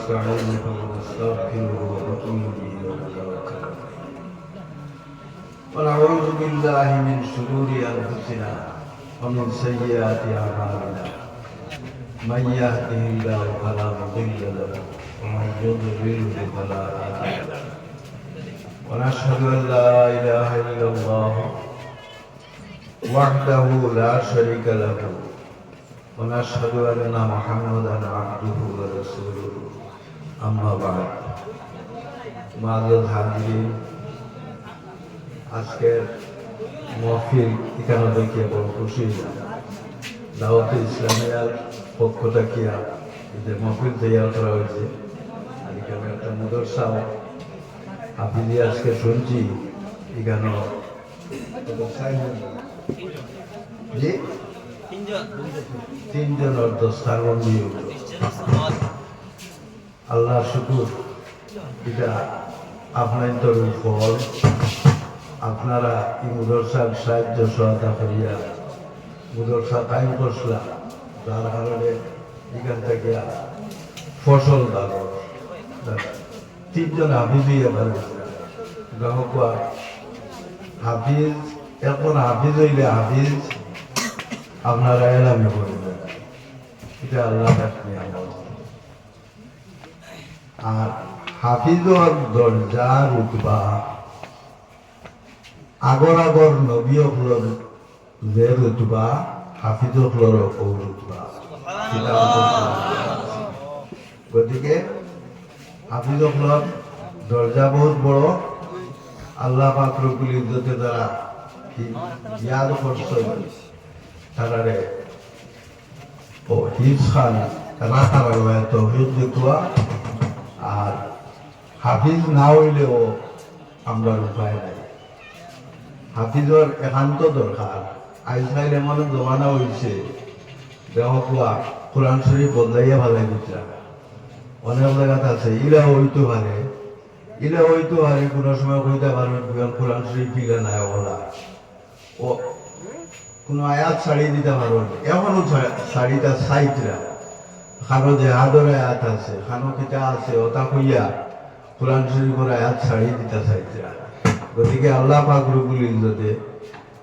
ونستعينه ونستغفره ونؤمن به ونتوكل ونعوذ بالله من شرور أنفسنا ومن سيئات أعمالنا من يهده الله فلا مضل له ومن يضلله فلا هادي له ونشهد أن لا إله إلا الله وحده لا شريك له ونشهد أن محمدا عبده ورسوله أما بعد معزز حاضرين আজকের মহফিল এখানে দেখে বড় খুশি দাওয়াতে ইসলামিয়ার পক্ষ থেকে যে মহফিল তৈরি করা হয়েছে আর এখানে একটা মাদ্রাসা হাফিজি আজকে শুনছি এখানে তিনজন অর্ধস্থানবন্দী আল্লাহ শুকুর এটা আপনার ফল আপনারা এই মুদরসার সাহায্য সহায়তা করিয়া মুদরসা কায়েম করছিলাম যার কারণে এখান থেকে ফসল ভালো তিনজন হাফিজই এবার গ্রাহক হাফিজ এখন হাফিজ হইলে হাফিজ আপনারা এলামে করবেন এটা আল্লাহ আর হাফিজর দরজা রুতবা আগর আগর নবী হলর যে রুতবা হাফিজ হলর ও রুতবা গতিকে হাফিজ হলর দরজা বহুত বড় আল্লাহ পাক রব্বুল ইজ্জতে দ্বারা ইয়াদ করছে তারারে ও হিফজ খান রাখার তৌফিক দেখুয়া আর হাফিজ না হইলেও আমরা উপায় নাই হাফিজর একান্ত দরকার আজকাল এমন জমানা হয়েছে দেহকুয়া কোরআন শরীফ বদলাইয়া ভালাই দিচ্ছা অনেক জায়গাত আছে ইলা হইতে পারে কোনো সময় কইতে পারবেন কোরআন শরীফ ফিলে নাই ওলা ও কোনো আয়াত ছাড়িয়ে দিতে পারবেন এখনো শাড়িটা সাইটরা খানো যে হাদর আয়াত আছে খানো কিতা আছে ওটা কইয়া কোরআন শরীফের আয়াত ছাড়িয়ে দিতে সাইটরা গতিকে আল্লাহ পাক রব্বুল ইজ্জতে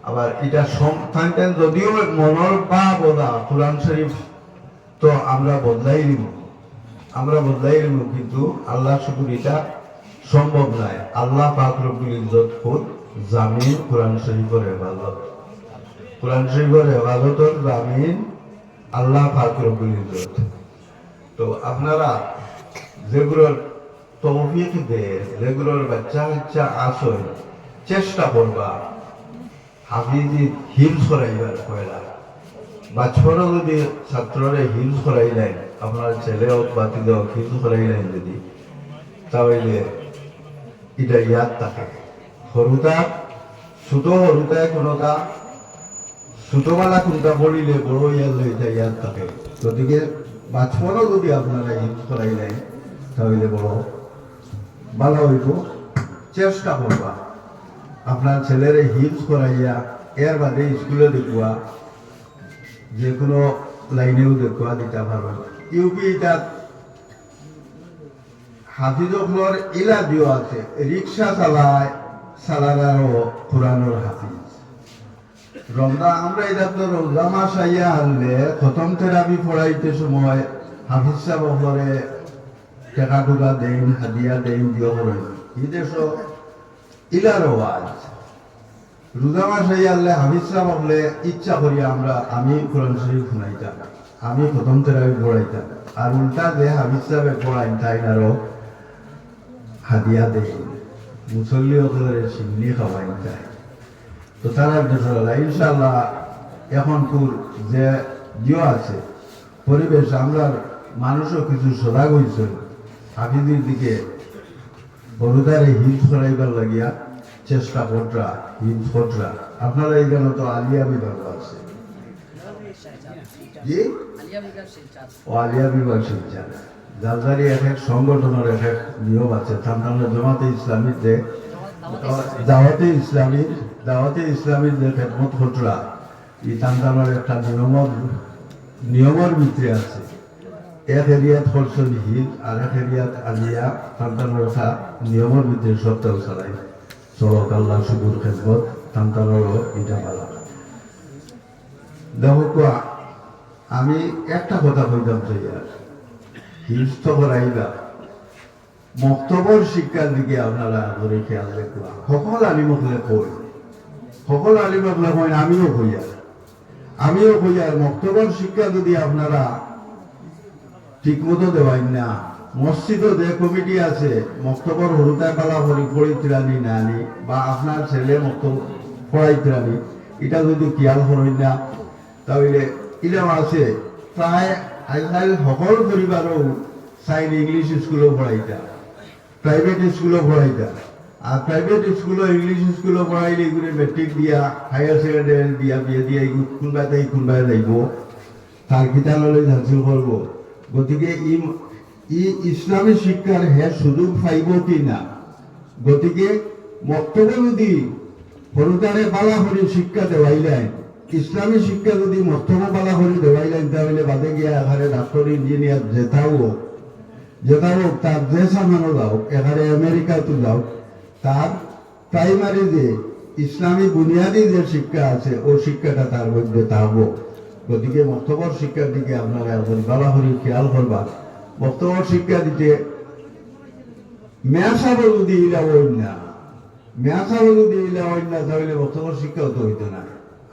আবার এটা সংস্থানটা যদিও মনের বা বলা কোরআন শরীফ তো আমরা বদলাই দিব কিন্তু আল্লাহ শুকুর এটা সম্ভব নয় আল্লাহ পাক রব্বুল ইজ্জত খুদ জামিন কোরআন শরীফের হেফাজতের জামিন আল্লাহ পাক রব্বুল ইজ্জত তো আপনারা যেগুলোর তৌফিক দেয় যেগুলোর বাচ্চা আসল চেষ্টা করবা হাফিজি হিলস করাইবার পয়লা বাচ্চারা যদি ছাত্ররে হিলস করাইলেন আপনার ছেলে হোক বাতিল হোক হিলস করাইলেন যদি তাহলে এটা ইয়াদ থাকে সরুতা হরুতায় কোনোটা ছোটবেলা কোনটা পড়িলে বড় ইয়ালে এটা ইয়াদ থাকে গতিকে বাচ্চারও যদি আপনারা হিলস করাইলেন তাহলে বড় ভালো হইব চেষ্টা করবা আপনার ছেলের হিলস করাইয়া এর বাদে স্কুলে দেখুয়া যে কোনো লাইনেও দেখুয়া দিতে পারবেন ইউপি এটা হাফিজগুলোর ইলা দিও আছে রিক্সা চালানারও কোরআনোর হাফিজ আমরা এটা তো রমজা মাস আইয়া আনলে খতম থেরাপি পড়াইতে সময় হাফিজ সাহেবরে টাকা টুকা দেন হাদিয়া দেন দিও করে এই দেশ ইলার ওয়াজ রোজা মাস হয়ে আনলে হাফিজ সাহেব হলে ইচ্ছা করি আমি কোরআন শরীফ শুনাইতাম আমি প্রথম থেরাপি পড়াইতাম আর উল্টা যে হাফিজ সাহেব পড়াইন তাই আরো হাদিয়া দেন মুসল্লি হকলের সিমনি খাওয়াইন যায় তো তারা ইনশাল্লাহ এখন তোর যে দিও আছে পরিবেশ আমরা মানুষও কিছু সজাগ হয়েছে হাফিজের দিকে বড়দারে হিলস করাইবার লাগিয়া চেষ্টা কররা হিলস কররা আপনারা এইখানে তো আলিয়া বিভাগ আছে জি আলিয়া বিভাগ শিক্ষা যার এক এক সংগঠনের এক এক নিয়ম আছে তার নামে জামাতে ইসলামীর যে দাওয়াতে ইসলামীর যে খেদমত কররা এই তান্দানোর একটা নিয়মের ভিতরে আছে এক এরিয়াত খরচবিহীন আর এক এরিয়াত আলিয়া সন্তানের নিয়মের ভিতরে সপ্তাহ চালাই চলক আল্লাহ সুদূর খেদমত সন্তানেরও এটা ভালো দেখো কোয়া আমি একটা কথা কইতাম চাইয়ার হিংস্ত করাইবা মক্তবর শিক্ষার দিকে আপনারা ধরে খেয়াল রাখবা সকল আলিমকলে কই সকল আলিমকলে কই আমিও কইয়ার মক্তবর শিক্ষা যদি আপনারা ঠিকমতো দেওয়াই না মসজিদও যে কমিটি আছে মক্তবর হরুতায় পালা পড়িত্রানি না আনি বা আপনার ছেলে মক্তব পড়াইত্রানি এটা যদি খেয়াল করেন না তাহলে ইলাম আছে প্রায় আজকাল সকল পরিবারও চাইন ইংলিশ স্কুলও পড়াইতা প্রাইভেট স্কুলও পড়াইতা আর প্রাইভেট স্কুলও ইংলিশ স্কুলও পড়াইলে এগুলো মেট্রিক দিয়া হায়ার সেকেন্ডারি দিয়া বিয়ে দিয়া কোনবাই যাইব তার বিদ্যালয় হাসিল করব গতিকে ইসলামী শিক্ষার সুযোগ পাইব কি না গতিকে মক্তব্য যদি সরকারে বালাহরি শিক্ষা দেওয়াইলেন ইসলামী শিক্ষা যদি মক্তব্য বালাহরি দেওয়াইলেন তাহলে বাদে গিয়া এখানে ডাক্তার ইঞ্জিনিয়ার যেটাও তার যে সামানো যাও এখানে আমেরিকাতে যাও তার প্রাইমারি যে ইসলামী বুনিয়াদী যে শিক্ষা আছে ও শিক্ষাটা তার মধ্যে থাকবো গতিকে মক্তবর শিক্ষার দিকে আপনারা এখন বালাহরি খেয়াল করবা মক্তবর শিক্ষা দিতে মেয়াসাবো যদি ইলা তাহলে মক্তবর শিক্ষা হতে হইতো না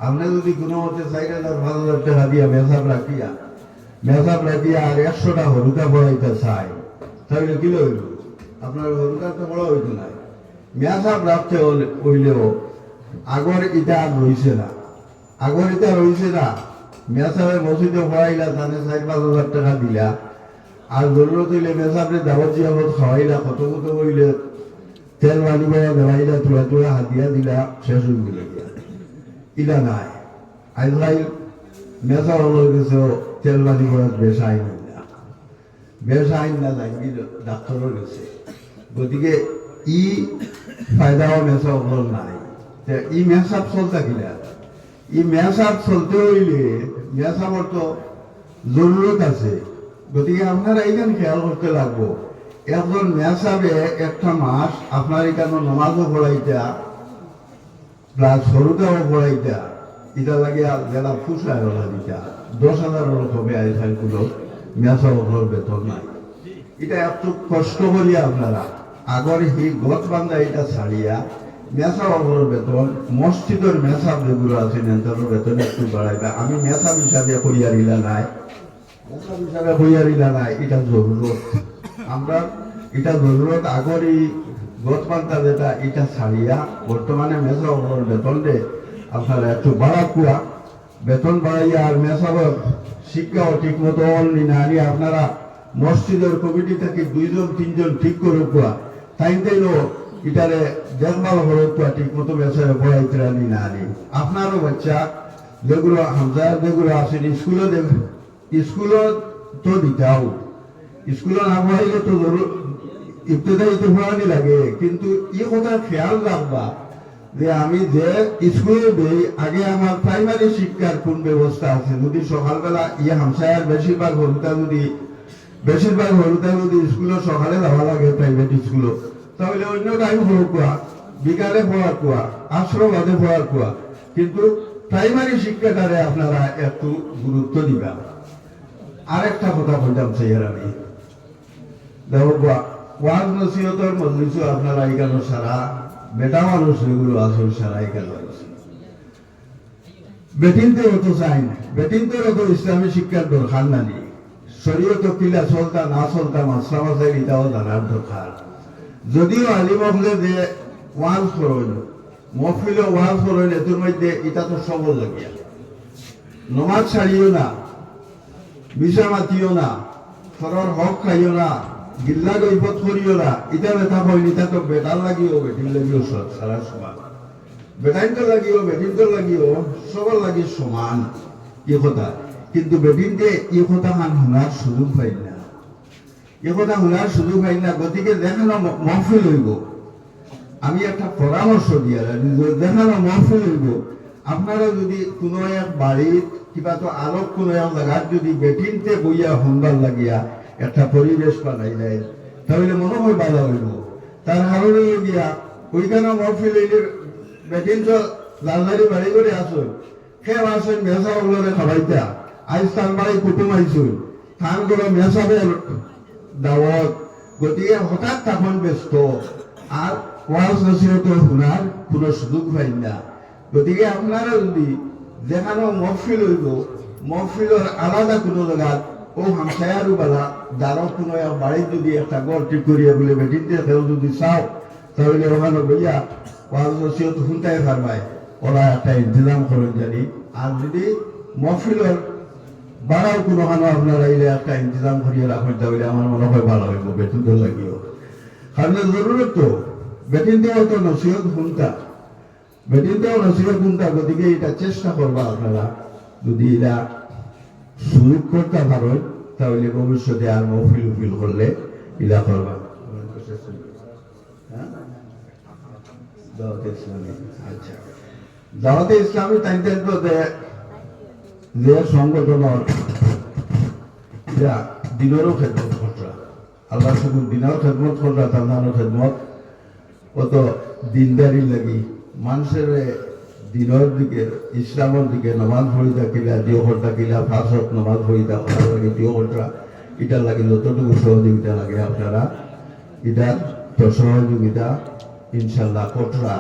আপনি যদি কোনো মতে 4,000-5,000 টাকা দিয়া মেসাব রাখিয়া আর 100টা হরুকা পড়াইতে চাই তাহলে কি হইল আপনার হরুকা তো বড় হইতো না মেসাব রাখতে হইলেও আগর এটা রইছে না মেসাবে মসজিদে পড়াইলা তাহলে 4,000-5,000 টাকা দিলা আর জরুরত হইলে মেসাবরে দাওয়াত জিয়াবত খাওয়াইলা কত হইলে তেল বানিবা দেওয়াইলা তুলা হাতিয়া দিলা শেষ হয়ে গেল ইলা নাই আজকাল মেসা হলো গেছে তেল বানিবা বেশ আইন না লাগি ডাক্তারের গেছে গতিকে ফায়দাও মেসা হল নাই মেসাব চলতা কিনা মেসাব চলতে হইলে মেসাবর তো জরুরত আছে গতিকে আপনারা এইখানে খেয়াল করতে লাগবো একজন মেসাবে একটা মাস আপনার এখানে নমাজও পড়াইতা প্লাস সরুটাও পড়াইতা এটা লাগে যারা ফুসায় ওরা দিতা 10,000 হবে আইসাইগুলো মেসাবর বেতন নাই এটা এত কষ্ট করিয়া আপনারা আগর গত বান্ধা এটা ছাড়িয়া মেসাবর বেতন মসজিদের মেসাব যেগুলো আছে তাদের বেতন একটু বাড়াইবা আমি মেসাব হিসাবে করিয়ারিলা নাই এটা জরুরত আমরা এটা জরুরত আগর এই গতপান্তা যেটা এটা ছাড়িয়া বর্তমানে মেসা বেতন দে আপনারা একটু বাড়াকুয়া বেতন বাড়াইয়া আর মেসাবর শিক্ষাও ঠিক মতো আনি আপনারা মসজিদের কমিটি থেকে 2-3 ঠিক করে কুয়া তাইলো এটারে দেখভাল করে কুয়া ঠিক মতো মেসাবে পড়াইতে না আনি আপনারও বাচ্চা যেগুলো হামজার যেগুলো আছেন স্কুলত তো দিতাও স্কুলত না পড়াইলে তো ইবতদায়ী তো পড়ানি লাগে কিন্তু কথা খেয়াল রাখবা যে আমি যে স্কুলে দেই আগে আমার প্রাইমারি শিক্ষার কোন ব্যবস্থা আছে যদি সকালবেলা হামসায়ার বেশিরভাগ হলুতা যদি স্কুলে সকালে যাওয়া লাগে প্রাইভেট স্কুলত তাহলে অন্য টাইম পড়া কোয়া বিকালে পড়া কোয়া আশ্রবাদে পড়ার কোয়া কিন্তু প্রাইমারি শিক্ষাটারে আপনারা একটু গুরুত্ব দিবা আরেকটা কথা বলতাম চাইয়ার আমি দেখো ওয়াজ নসিহতের মজলিসও আপনারা এখানে সারা বেটা মানুষ যেগুলো আছে সারা এখানে বেটিনতে হতো চাই না বেটিনতে হতো ইসলামী শিক্ষার দরকার নানি শরীয়ত কিলা চলতা না চলতা মাসলা মাসাইল এটাও জানার দরকার যদিও আলিম হলে যে ওয়াজ করইল মহফিলে ওয়াজ করইল এর মধ্যে এটা তো সবল লাগিয়া নমাজ ছাড়িও না বিষা মাতিও না সরর হক খাইও না গিল্লা গৈপত করিও না এটা ব্যথা হইল এটা তো বেটার লাগিও বেটির লাগিও সারা সমান বেটাইনটো লাগিও বেটিনটো লাগিও সবার লাগি সমান কথা কিন্তু বেটিনতে কথা মান শোনার সুযোগ পাই না কথা শোনার সুযোগ পাই না গতিকে দেখানো মহফিল হইব আমি একটা পরামর্শ দিয়া দেখানো মহফিল হইব আপনারা যদি কোনো এক বাড়ির কিবা তো আলোক কোনো জায়গার যদি বেটিনতে বইয়া হুনবার লাগিয়া একটা পরিবেশ বানাই দেয় তাহলে মনে হয় ভালো হইব। তার কারণে গিয়া ওইখানে মহফিল বেটিন তো লালদারি বাড়ি করে আসুন খেয়ে আসেন মেসা ওগুলো খাবাইতা আজ তার বাড়ি কুটুম আইসুন থান করে মেসাবের দাওয়াত গতিকে হঠাৎ তখন ব্যস্ত আর ওয়াজ নসিহত শোনার কোনো সুযোগ পাই না। গতিকে আপনারা যদি যেখানে মহফিল হইব মহফিলের আলাদা কোনো জায়গা ও হামসায়ারও বালা দ্বারও কোনো বাড়ি যদি একটা গড় ঠিক করিয়া বলে বেটিনতে কেউ যদি চাও তাহলে ওখানে বইয়া ওয়াজ নসিহত শুনতে পারবায় ওরা একটা ইন্তজাম করেন জানি। আর যদি মহফিলের বাড়াও কোনো খানো আপনারা এলে একটা ইন্তজাম করিয়া রাখেন তাহলে আমার মনে হয় ভালো হইব বেতনদের লাগিও। কারণ জরুরত তো বেটিনতেও তো নসিহত শুনতা বেটিনতেও নসিহত শুনতা। গতিকে এটা চেষ্টা করবা আপনারা যদি এরা সুযোগ করতে পারেন তাহলে ভবিষ্যতে আর মহফিল উফিল করলে ইলা করবা। দাওয়াতে ইসলামী আচ্ছা দাওয়াতে ইসলামী তাইতে তো যে সংগঠনের দিনেরও খেদমত করা আল্লাহ শুধু দিনেও খেদমত করা তার খেদমত কত দিনদারি লাগি মানুষের দিনের দিকে ইসলামের দিকে নমাজ পড়ি থাকিলা দিও থাকিলা ফাঁসত নমাজ পড়ি থাকার লাগে দিও করা এটা লাগে যতটুকু সহযোগিতা লাগে আপনারা এটার তো সহযোগিতা ইনশাল্লাহ কটরা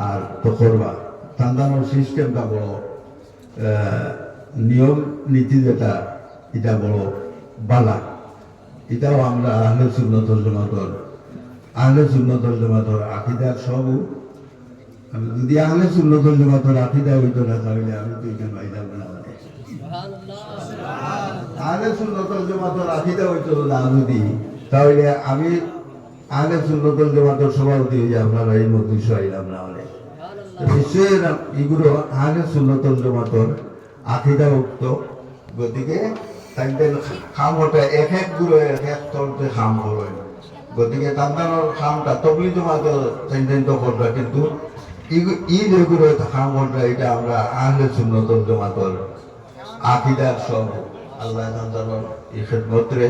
আর তো করবা। তান্দানোর সিস্টেমটা বড় নিয়ম নীতি যেটা এটা বড় বালা এটাও আমরা আহলে সুন্নতুল জামাতের আকিদার সব আমি যদি আহলে সুন্নতুল জামাতের আকিদা হইতো না তাহলে আমি তো এখানে বাইরে না আহলে সুন্নতুল জামাতের আকিদা হইতো না যদি তাহলে আমি আহলে সুন্নতুল জামাতের সভাপতি হয়ে আপনারা এই মজলিসে আইলাম না হলে নিশ্চয়ই এগুলো আহলে সুন্নতুল জামাতের আকিদা উক্ত। গতিকে তাদের খামটা এক এক গুলো এক এক তলতে খাম করেন। গতিকে তাদের খামটা তবলি জমাতের তো করবে কিন্তু ই যেগুলো খাম করবে এটা আমরা আহলে সুন্নতুল জামাতের আকিদার সব আল্লাহ তাআলার এই খেদমতে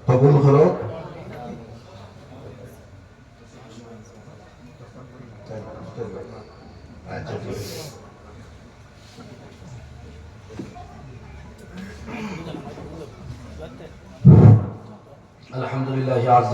কবুল করো। আচ্ছা ঠিক আছে। الحمد لله عز